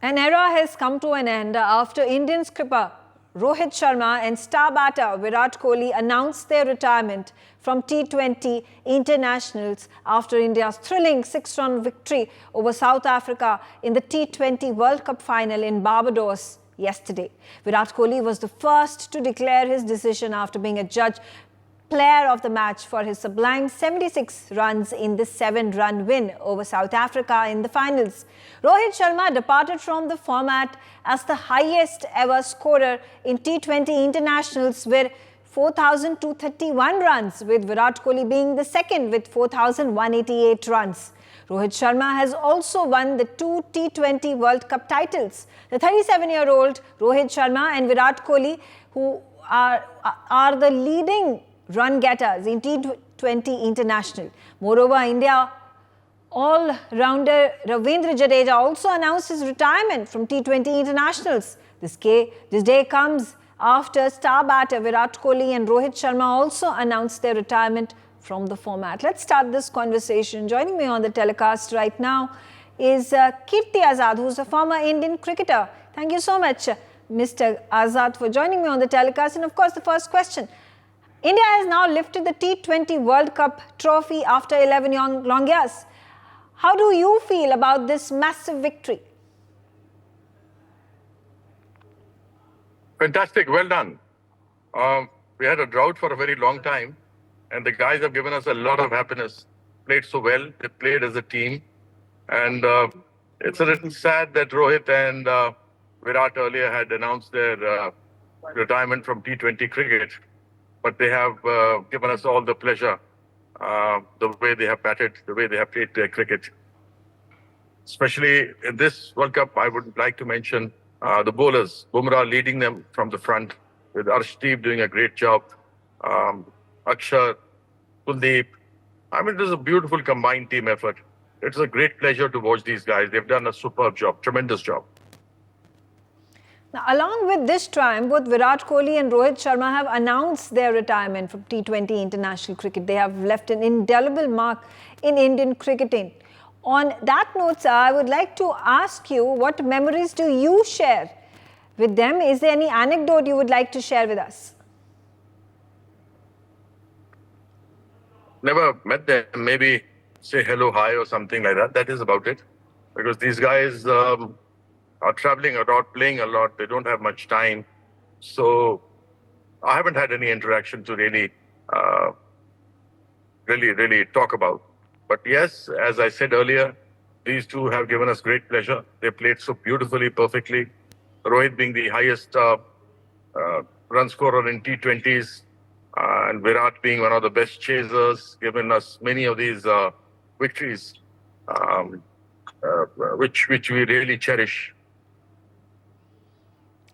An era has come to an end after Indian skipper Rohit Sharma and star batter Virat Kohli announced their retirement from T20 Internationals after India's thrilling 6-run victory over South Africa in the T20 World Cup final in Barbados yesterday. Virat Kohli was the first to declare his decision after being adjudged player of the match for his sublime 76 runs in the 7-run win over South Africa in the finals. Rohit Sharma departed from the format as the highest ever scorer in T20 Internationals with 4,231 runs, with Virat Kohli being the second with 4,188 runs. Rohit Sharma has also won the 2 T20 World Cup titles. The 37-year-old Rohit Sharma and Virat Kohli, who are the leading run getters in T20 International. Moreover, India all-rounder Ravindra Jadeja also announced his retirement from T20 Internationals. This day comes after star batter Virat Kohli and Rohit Sharma also announced their retirement from the format. Let's start this conversation. Joining me on the telecast right now is Kirti Azad, who's a former Indian cricketer. Thank you so much, Mr. Azad, for joining me on the telecast. And of course, the first question. India has now lifted the T20 World Cup trophy after 11 long years. How do you feel about this massive victory? Fantastic. Well done. We had a drought for a very long time, and the guys have given us a lot of happiness. Played so well. They played as a team. And it's a little sad that Rohit and Virat earlier had announced their retirement from T20 cricket. But they have given us all the pleasure, the way they have batted, the way they have played their cricket. Especially in this World Cup, I would like to mention the bowlers, Bumrah leading them from the front, with Arshdeep doing a great job, Akshar, Kuldeep. I mean, it is a beautiful combined team effort. It's a great pleasure to watch these guys. They've done a superb job, tremendous job. Now, along with this triumph, both Virat Kohli and Rohit Sharma have announced their retirement from T20 international cricket. They have left an indelible mark in Indian cricketing. On that note, sir, I would like to ask you, what memories do you share with them? Is there any anecdote you would like to share with us? Never met them. Maybe say hello, hi, or something like that. That is about it. Because these guys are traveling a lot, playing a lot. They don't have much time. So I haven't had any interaction to really talk about. But yes, as I said earlier, these two have given us great pleasure. They played so beautifully, perfectly. Rohit being the highest run scorer in T20s, and Virat being one of the best chasers, given us many of these victories, which we really cherish.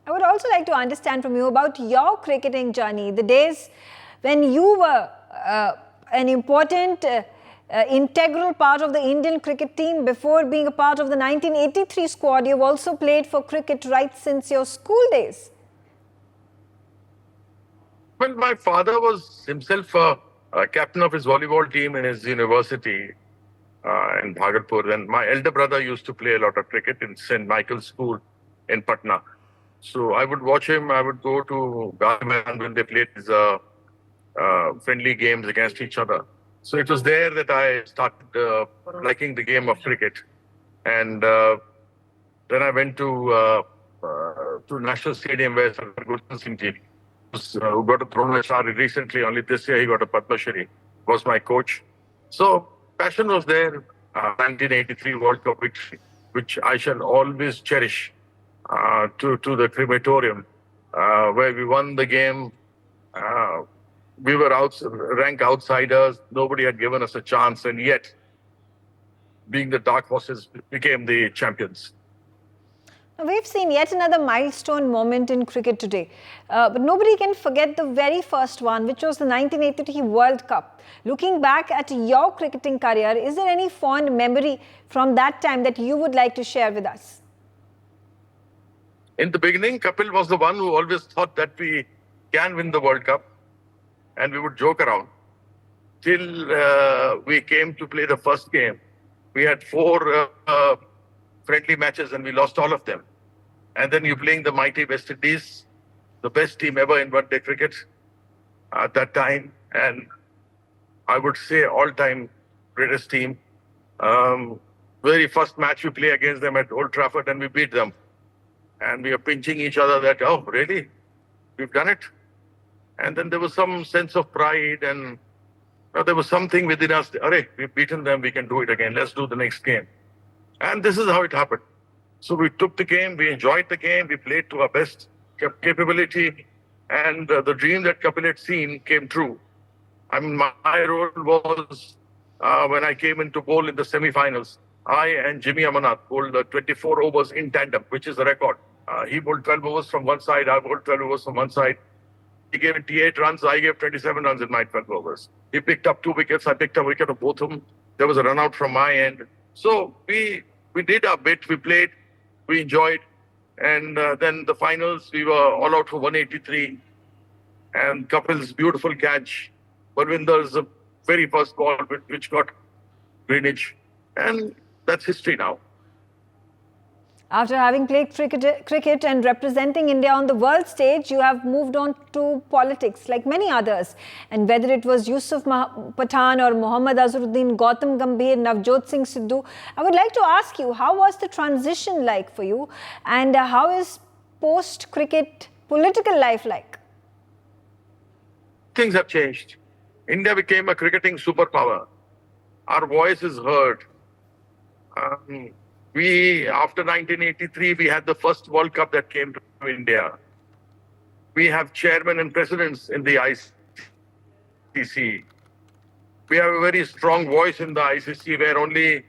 I would also like to understand from you about your cricketing journey, the days when you were an important, integral part of the Indian cricket team before being a part of the 1983 squad. You've also played for cricket right since your school days. Well, my father was himself a captain of his volleyball team in his university in Bhagalpur. And my elder brother used to play a lot of cricket in St. Michael's School in Patna. So I would watch him. I would go to Gandhi when they played these friendly games against each other. So it was there that I started liking the game of cricket. And then I went to National Stadium where Sardar Gulshan Singh ji, who got a Drona Shari recently, only this year he got a Padma Shri, was my coach. So passion was there. 1983 World Cup victory, which I shall always cherish. To the crematorium, where we won the game. We were ranked outsiders. Nobody had given us a chance, and yet, being the dark horses, became the champions. We've seen yet another milestone moment in cricket today. But nobody can forget the very first one, which was the 1983 World Cup. Looking back at your cricketing career, is there any fond memory from that time that you would like to share with us? In the beginning, Kapil was the one who always thought that we can win the World Cup, and we would joke around. Till we came to play the first game, we had four friendly matches and we lost all of them. And then you're playing the mighty West Indies, the best team ever in one-day cricket at that time. And I would say all-time greatest team. Very first match we play against them at Old Trafford and we beat them. And we are pinching each other that, oh, really? We've done it? And then there was some sense of pride and there was something within us, we've beaten them, we can do it again. Let's do the next game. And this is how it happened. So we took the game, we enjoyed the game, we played to our best capability, and the dream that Kapil had seen came true. I mean, my role was when I came into bowl in the semi-finals, I and Jimmy Amanat bowled 24 overs in tandem, which is the record. He bowled 12 overs from one side, I bowled 12 overs from one side. He gave 28 runs, I gave 27 runs in my 12 overs. He picked up 2 wickets, I picked up a wicket of both of them. There was a run out from my end. So we did our bit, we played, we enjoyed. And then the finals, we were all out for 183. And Kapil's beautiful catch, Parvinder's very first ball, which got Greenwich. And that's history now. After having played cricket and representing India on the world stage, you have moved on to politics like many others. And whether it was Yusuf Pathan or Mohammad Azharuddin, Gautam Gambhir, Navjot Singh Sidhu, I would like to ask you, how was the transition like for you? And how is post-cricket political life like? Things have changed. India became a cricketing superpower. Our voice is heard. After 1983, we had the first World Cup that came to India. We have chairmen and presidents in the ICC. We have a very strong voice in the ICC where only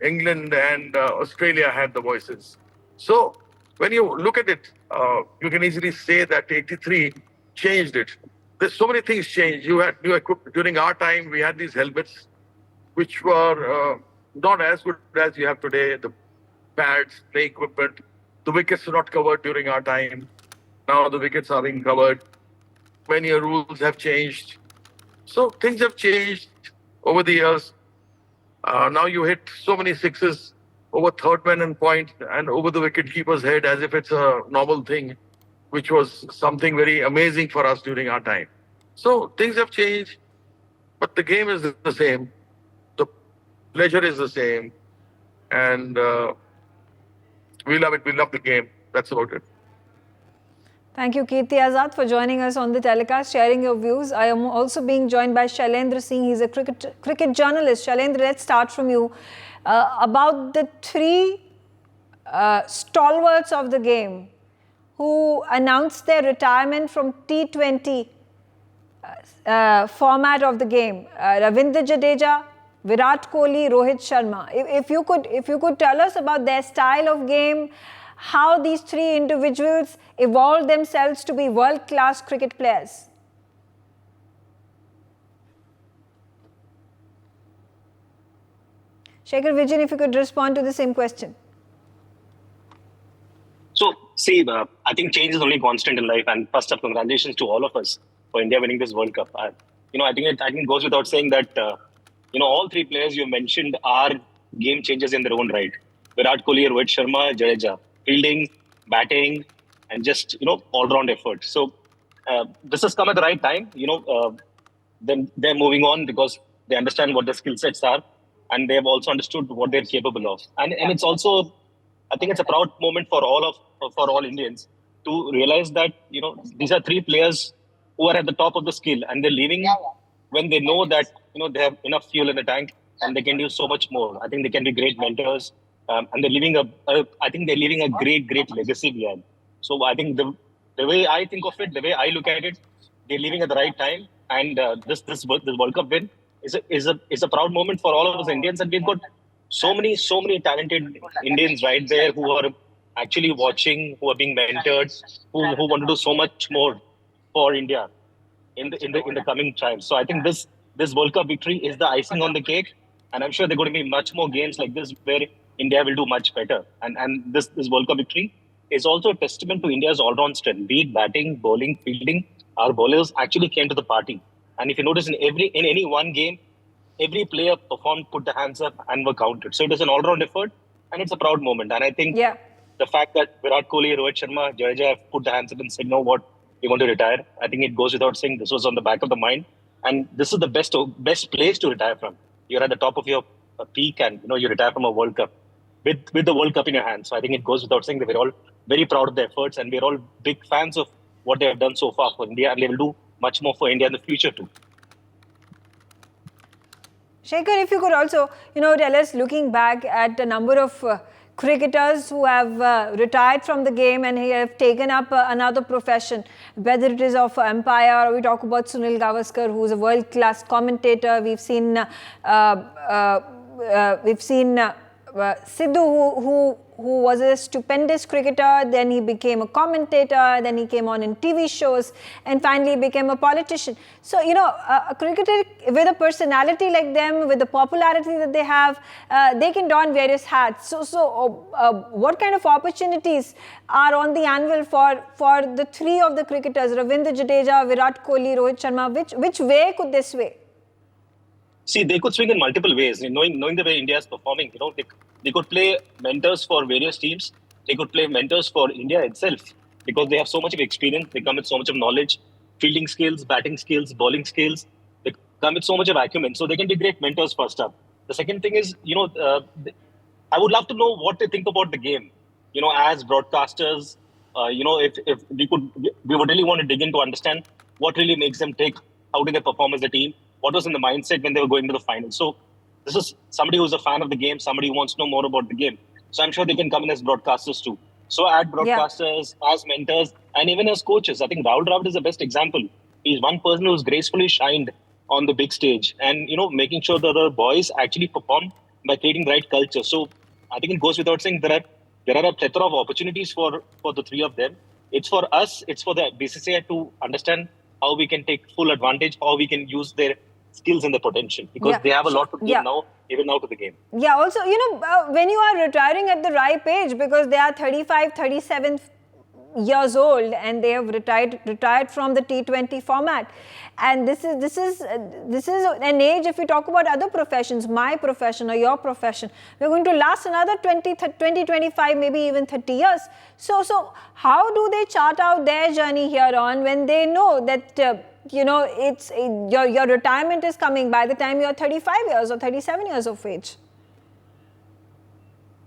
England and Australia had the voices. So when you look at it, you can easily say that 83 changed it. There's so many things changed. During our time, we had these helmets, which were not as good as you have today. The pads, play equipment. The wickets were not covered during our time. Now the wickets are being covered. Many rules have changed. So things have changed over the years. Now you hit so many sixes over third man and point and over the wicket keeper's head as if it's a normal thing, which was something very amazing for us during our time. So things have changed, but the game is the same. The pleasure is the same. And we love it. We love the game. That's about it. Thank you, Kirti Azad, for joining us on the telecast, sharing your views. I am also being joined by Shailendra Singh. He's a cricket journalist. Shailendra, let's start from you. About the three stalwarts of the game who announced their retirement from T20 format of the game. Ravindra Jadeja, Virat Kohli, Rohit Sharma. If you could tell us about their style of game, how these three individuals evolved themselves to be world-class cricket players. Shekhar Vijay, if you could respond to the same question. So, see, I think change is only constant in life, and first of congratulations to all of us for India winning this World Cup. I think it goes without saying that all three players you mentioned are game changers in their own right. Virat Kohli, Rohit Sharma, Jadeja, fielding, batting, and just all-round effort. So this has come at the right time. Then they're moving on because they understand what the skill sets are, and they have also understood what they're capable of. And it's also, I think it's a proud moment for all Indians to realize that these are three players who are at the top of the skill, and they're leaving when they know that they have enough fuel in the tank and they can do so much more. I think they can be great mentors, and they're leaving a great legacy behind. So I think the way I think of it, the way I look at it, they're leaving at the right time, and this World Cup win is a proud moment for all of us Indians, and we've got so many talented Indians right there who are actually watching, who are being mentored, who want to do so much more for India in the coming time. So I think this World Cup victory is the icing on the cake, and I'm sure there are going to be much more games like this where India will do much better. And this World Cup victory is also a testament to India's all-round strength, be it batting, bowling, fielding. Our bowlers actually came to the party. And if you notice in any one game, every player performed, put the hands up, and were counted. So it is an all-round effort. and it's a proud moment. And I think Yeah. the fact that Virat Kohli, Rohit Sharma, Jadeja have put their hands up and said, "No, what, we want to retire." I think it goes without saying this was on the back of the mind, and this is the best place to retire from. You're at the top of your peak, and you retire from a World Cup with the World Cup in your hands. So I think it goes without saying that we're all very proud of their efforts, and we're all big fans of what they have done so far for India, and they will do much more for India in the future too. Shekhar, if you could also, tell us, looking back at the number of cricketers who have retired from the game and have taken up another profession, whether it is of umpire, or we talk about Sunil Gavaskar, who is a world-class commentator. We've seen Sidhu, who was a stupendous cricketer, then he became a commentator, then he came on in TV shows, and finally became a politician. So, a cricketer with a personality like them, with the popularity that they have, they can don various hats. So, what kind of opportunities are on the anvil for the three of the cricketers, Ravindra Jadeja, Virat Kohli, Rohit Sharma? Which way could they sway? See, they could swing in multiple ways. Knowing the way India is performing, they could play mentors for various teams. They could play mentors for India itself because they have so much of experience. They come with so much of knowledge, fielding skills, batting skills, bowling skills. They come with so much of acumen. So they can be great mentors first up. The second thing is, I would love to know what they think about the game. As broadcasters, if we would really want to dig in to understand what really makes them tick. How do they perform as a team? What was in the mindset when they were going to the final? So this is somebody who's a fan of the game, somebody who wants to know more about the game. So I'm sure they can come in as broadcasters too. So as broadcasters, as mentors, and even as coaches. I think Rahul Dravid is the best example. He's one person who's gracefully shined on the big stage and, making sure that the boys actually perform by creating the right culture. So I think it goes without saying there are a plethora of opportunities for the three of them. It's for us, it's for the BCCI to understand how we can take full advantage, how we can use their skills and their potential, because they have a lot to give now, even now to the game. Yeah, also, when you are retiring at the ripe age, because they are 35, 37 years old and they have retired from the T20 format. And this is an age, if we talk about other professions, my profession or your profession, we're going to last another 20, 25, maybe even 30 years. So how do they chart out their journey here on when they know that it's your retirement is coming by the time you're 35 years or 37 years of age?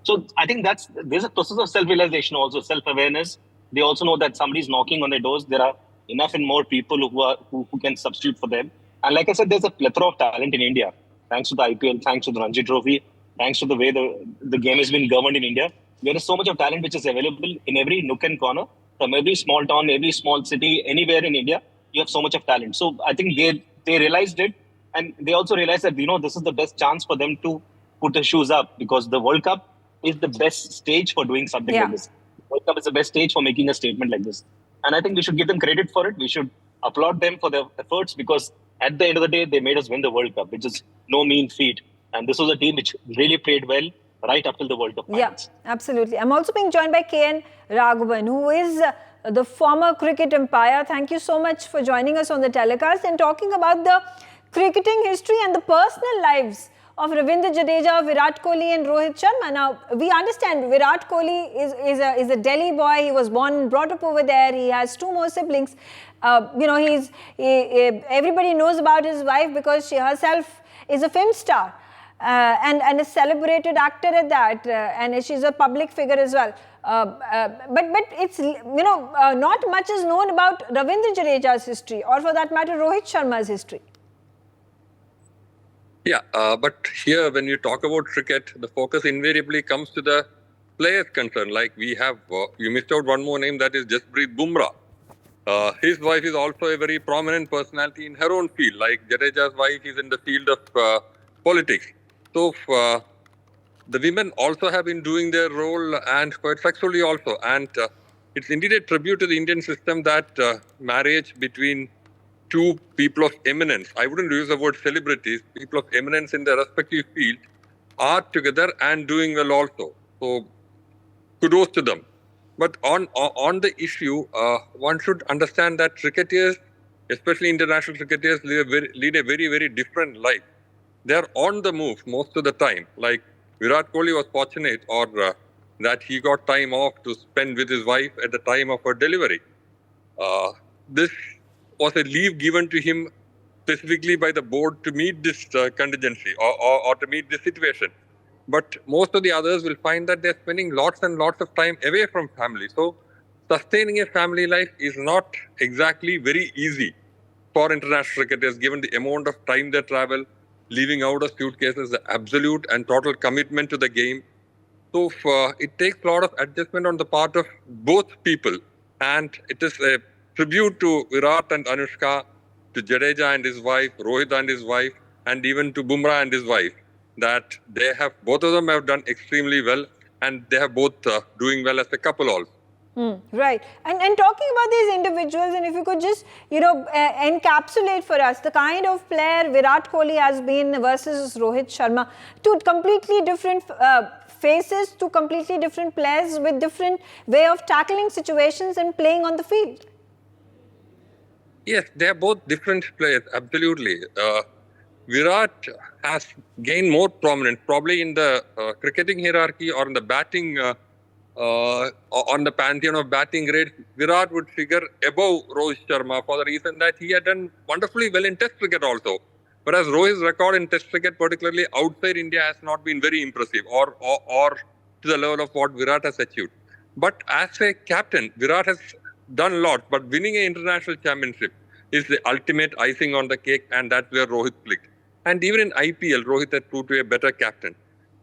So I think there's a process of self-realization also, self-awareness. They also know that somebody's knocking on their doors. There are enough and more people who can substitute for them. And like I said, there's a plethora of talent in India. Thanks to the IPL, thanks to the Ranji Trophy, thanks to the way the game has been governed in India. There is so much of talent which is available in every nook and corner, from every small town, every small city, anywhere in India. You have so much of talent. So I think they realized it, and they also realized that this is the best chance for them to put their shoes up, because the World Cup is the best stage for doing something like this. World Cup is the best stage for making a statement like this. And I think we should give them credit for it. We should applaud them for their efforts, because at the end of the day, they made us win the World Cup, which is no mean feat. And this was a team which really played well right up till the World Cup finals. Yeah, absolutely. I'm also being joined by KN Raghavan, who is the former cricket umpire. Thank you so much for joining us on the telecast and talking about the cricketing history and the personal lives of Ravindra Jadeja, Virat Kohli and Rohit Sharma. Now, we understand Virat Kohli is a Delhi boy. He was born and brought up over there. He has two more siblings. Everybody knows about his wife because she herself is a film star and a celebrated actor at that. And she's a public figure as well. But it's, not much is known about Ravindra Jadeja's history, or for that matter, Rohit Sharma's history. Yeah, but here when you talk about cricket, the focus invariably comes to the players concerned. Like we have, you missed out one more name, that is Jasprit Bumrah. His wife is also a very prominent personality in her own field. Like Jadeja's wife is in the field of politics. So the women also have been doing their role, and quite successfully also. And it's indeed a tribute to the Indian system that marriage between two people of eminence, I wouldn't use the word celebrities, people of eminence in their respective field, are together and doing well also. So kudos to them. But on the issue, one should understand that cricketers, especially international cricketers, lead a very, very different life. They are on the move most of the time. Like Virat Kohli was fortunate that he got time off to spend with his wife at the time of her delivery. This was a leave given to him specifically by the board to meet this contingency or to meet this situation. But most of the others will find that they're spending lots and lots of time away from family. So sustaining a family life is not exactly very easy for international cricketers, given the amount of time they travel, leaving out of suitcases, the absolute and total commitment to the game. So it takes a lot of adjustment on the part of both people. And it is a tribute to Virat and Anushka, to Jadeja and his wife, Rohit and his wife, and even to Bumrah and his wife, that both of them have done extremely well, and they have both doing well as a couple also. Right. And talking about these individuals, and if you could just, encapsulate for us the kind of player Virat Kohli has been versus Rohit Sharma, two completely different faces, two completely different players with different way of tackling situations and playing on the field. Yes, they are both different players, absolutely. Virat has gained more prominence, probably in the cricketing hierarchy or in the batting, on the pantheon of batting grades. Virat would figure above Rohit Sharma for the reason that he had done wonderfully well in Test cricket also. Whereas Rohit's record in Test cricket, particularly outside India, has not been very impressive or to the level of what Virat has achieved. But as a captain, Virat has done a lot, but winning an international championship is the ultimate icing on the cake, and that's where Rohit clicked. And even in IPL, Rohit had proved to be a better captain.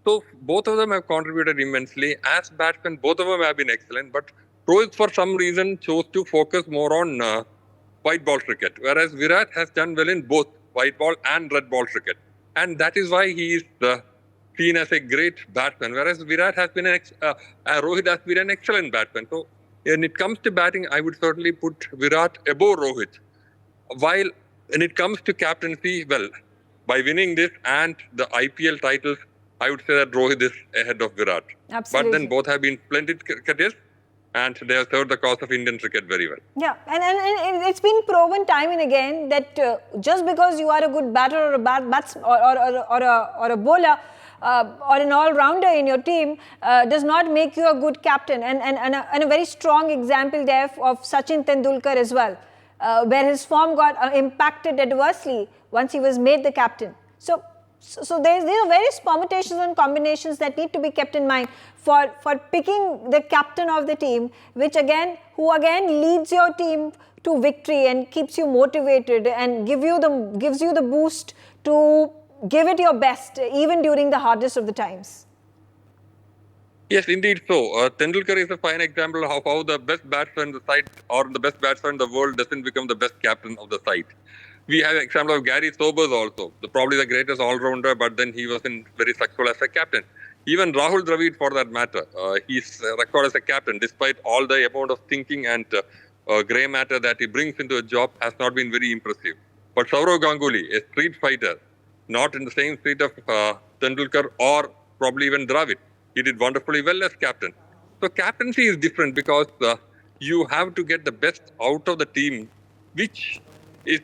So both of them have contributed immensely. As batsmen, both of them have been excellent, but Rohit for some reason chose to focus more on white ball cricket, whereas Virat has done well in both white ball and red ball cricket. And that is why he is seen as a great batsman, whereas Rohit has been an excellent batsman. So when it comes to batting, I would certainly put Virat above Rohit. While when it comes to captaincy, well, by winning this and the IPL titles, I would say that Rohit is ahead of Virat. Absolutely. But then both have been splendid cricketers, and they have served the cause of Indian cricket very well. Yeah, and it's been proven time and again that just because you are a good batter or a batsman or a bowler or an all-rounder in your team does not make you a good captain. And a very strong example there of Sachin Tendulkar as well, where his form got impacted adversely once he was made the captain. So there are various permutations and combinations that need to be kept in mind for picking the captain of the team, who again leads your team to victory and keeps you motivated and gives you the boost to give it your best even during the hardest of the times. Yes, indeed so. Tendulkar is a fine example of how the best batsman in the side or the best batsman in the world doesn't become the best captain of the side. We have an example of Gary Sobers also, probably the greatest all-rounder, but then he wasn't very successful as a captain. Even Rahul Dravid, for that matter, his record as a captain, despite all the amount of thinking and grey matter that he brings into a job, has not been very impressive. But Sourav Ganguly, a street fighter, not in the same street of Tendulkar or probably even Dravid, he did wonderfully well as captain. So captaincy is different because you have to get the best out of the team, which is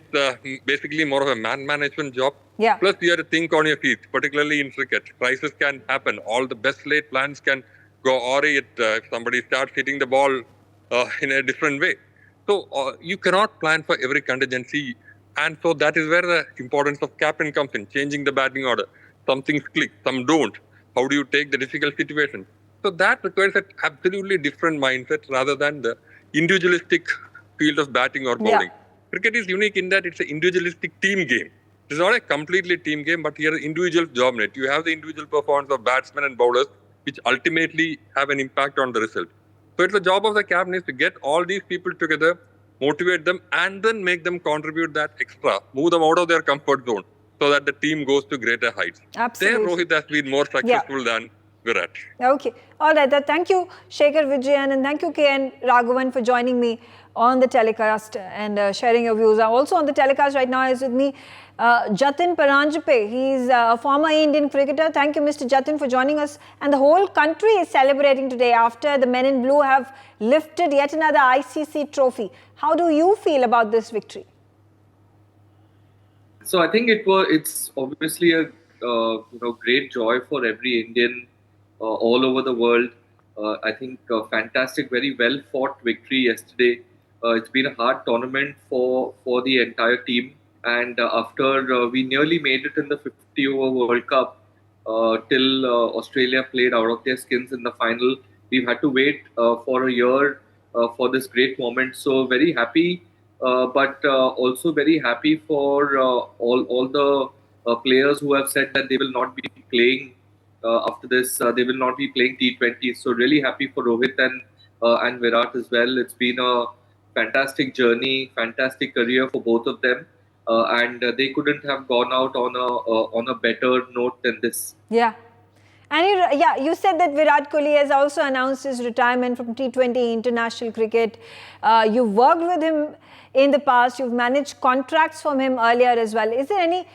basically more of a man management job. Yeah. Plus, you have to think on your feet, particularly in cricket. Crisis can happen. All the best laid plans can go awry if somebody starts hitting the ball in a different way. So you cannot plan for every contingency. And so that is where the importance of captain comes in, changing the batting order. Some things click, some don't. How do you take the difficult situation? So that requires an absolutely different mindset rather than the individualistic field of batting or bowling. Yeah. Cricket is unique in that it's an individualistic team game. It's not a completely team game, but here individuals dominate. You have the individual performance of batsmen and bowlers, which ultimately have an impact on the result. So it's the job of the captain is to get all these people together, motivate them, and then make them contribute that extra, move them out of their comfort zone, so that the team goes to greater heights. Absolutely. There, Rohit has been more successful than Virat. Okay. All right. Thank you, Shekhar Vijayan, and thank you, K.N. Raghavan, for joining me on the telecast and sharing your views. Also on the telecast right now is with me Jatin Paranjape. He's a former Indian cricketer. Thank you, Mr. Jatin, for joining us. And the whole country is celebrating today after the men in blue have lifted yet another ICC trophy. How do you feel about this victory? So I think it's obviously a great joy for every Indian all over the world. I think fantastic, very well fought victory yesterday. It's been a hard tournament for the entire team, and after we nearly made it in the 50 over World Cup, till Australia played out of their skins in the final. We've had to wait for a year for this great moment. So very happy, but also very happy for all the players who have said that they will not be playing after this. They will not be playing T20. So really happy for Rohit and Virat as well. It's been a fantastic journey, fantastic career for both of them. And they couldn't have gone out on a better note than this. Yeah. And you said that Virat Kohli has also announced his retirement from T20 international cricket. You've worked with him in the past. You've managed contracts from him earlier as well. Is there any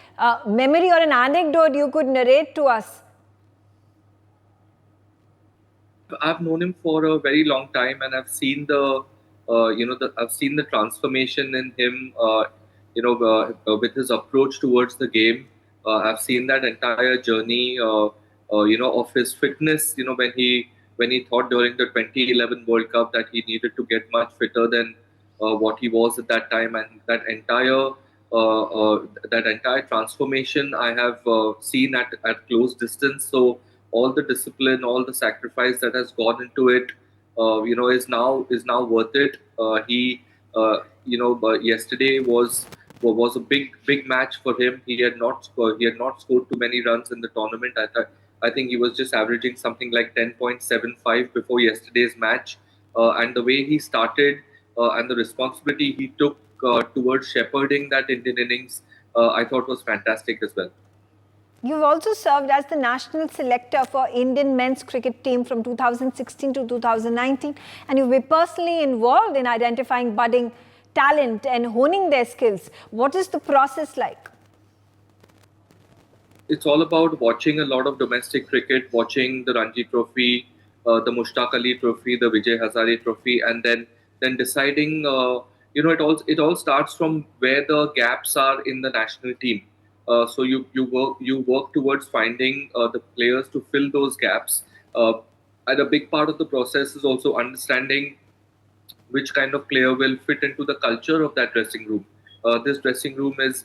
memory or an anecdote you could narrate to us? I've known him for a very long time, and I've seen I've seen the transformation in him. With his approach towards the game. I've seen that entire journey, of his fitness. When he thought during the 2011 World Cup that he needed to get much fitter than what he was at that time, and that entire transformation I have seen at close distance. So all the discipline, all the sacrifice that has gone into it, is now worth it. Yesterday was a big match for him. He had not scored too many runs in the tournament. I think he was just averaging something like 10.75 before yesterday's match. And the way he started and the responsibility he took towards shepherding that Indian innings, I thought was fantastic as well. You've also served as the national selector for Indian men's cricket team from 2016 to 2019, and you've been personally involved in identifying budding talent and honing their skills. What is the process like? It's all about watching a lot of domestic cricket, watching the Ranji Trophy, the Mushtaq Ali Trophy, the Vijay Hazare Trophy, and then deciding. It all starts from where the gaps are in the national team. So you work towards finding the players to fill those gaps. And a big part of the process is also understanding which kind of player will fit into the culture of that dressing room. This dressing room is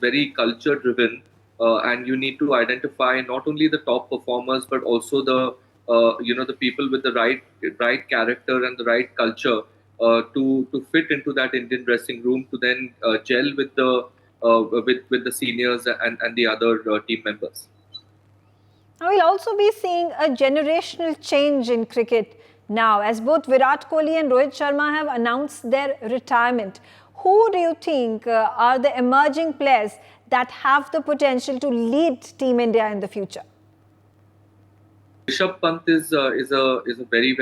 very culture driven, and you need to identify not only the top performers but also the people with the right character and the right culture to fit into that Indian dressing room, to then gel with the seniors and the other team members. Now we'll also be seeing a generational change in cricket now, as both Virat Kohli and Rohit Sharma have announced their retirement. Who do you think are the emerging players that have the potential to lead Team India in the future? Rishabh Pant is a very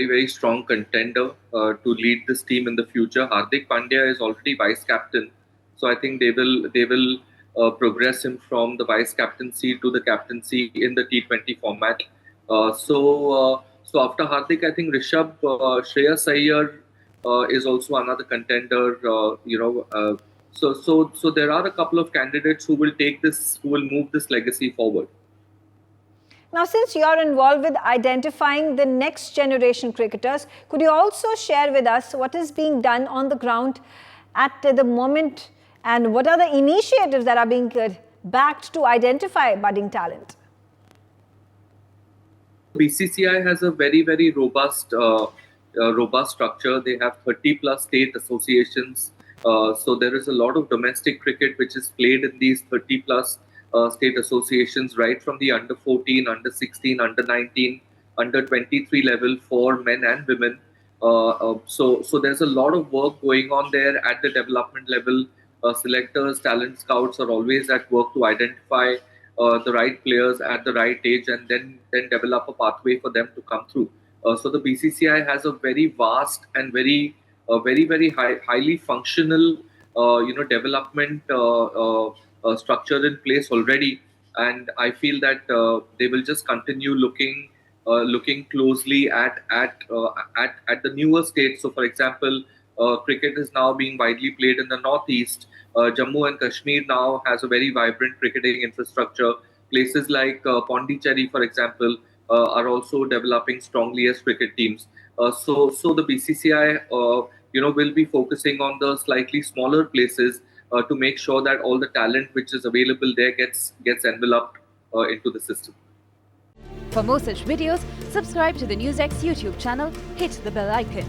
very strong contender to lead this team in the future. Hardik Pandya is already vice captain, so I think they will progress him from the vice captaincy to the captaincy in the T20 format. So after Hardik, I think Shreyas Iyer is also another contender. So there are a couple of candidates who will move this legacy forward. Now, since you're involved with identifying the next generation cricketers, could you also share with us what is being done on the ground at the moment, and what are the initiatives that are being backed to identify budding talent? BCCI has a very robust structure. They have 30 plus state associations. So there is a lot of domestic cricket which is played in these 30 plus state associations, right from the under 14, under 16, under 19, under 23 level for men and women. So there's a lot of work going on there at the development level. Selectors, talent scouts are always at work to identify the right players at the right age, and then develop a pathway for them to come through. So the BCCI has a very vast and very highly functional development structure in place already, and I feel that they will just continue looking closely at the newer states. So, for example, cricket is now being widely played in the northeast. Jammu and Kashmir now has a very vibrant cricketing infrastructure. Places like Pondicherry, for example, are also developing strongly as cricket teams. So the BCCI, will be focusing on the slightly smaller places to make sure that all the talent which is available there gets enveloped into the system. For more such videos, subscribe to the NewsX YouTube channel, hit the bell icon.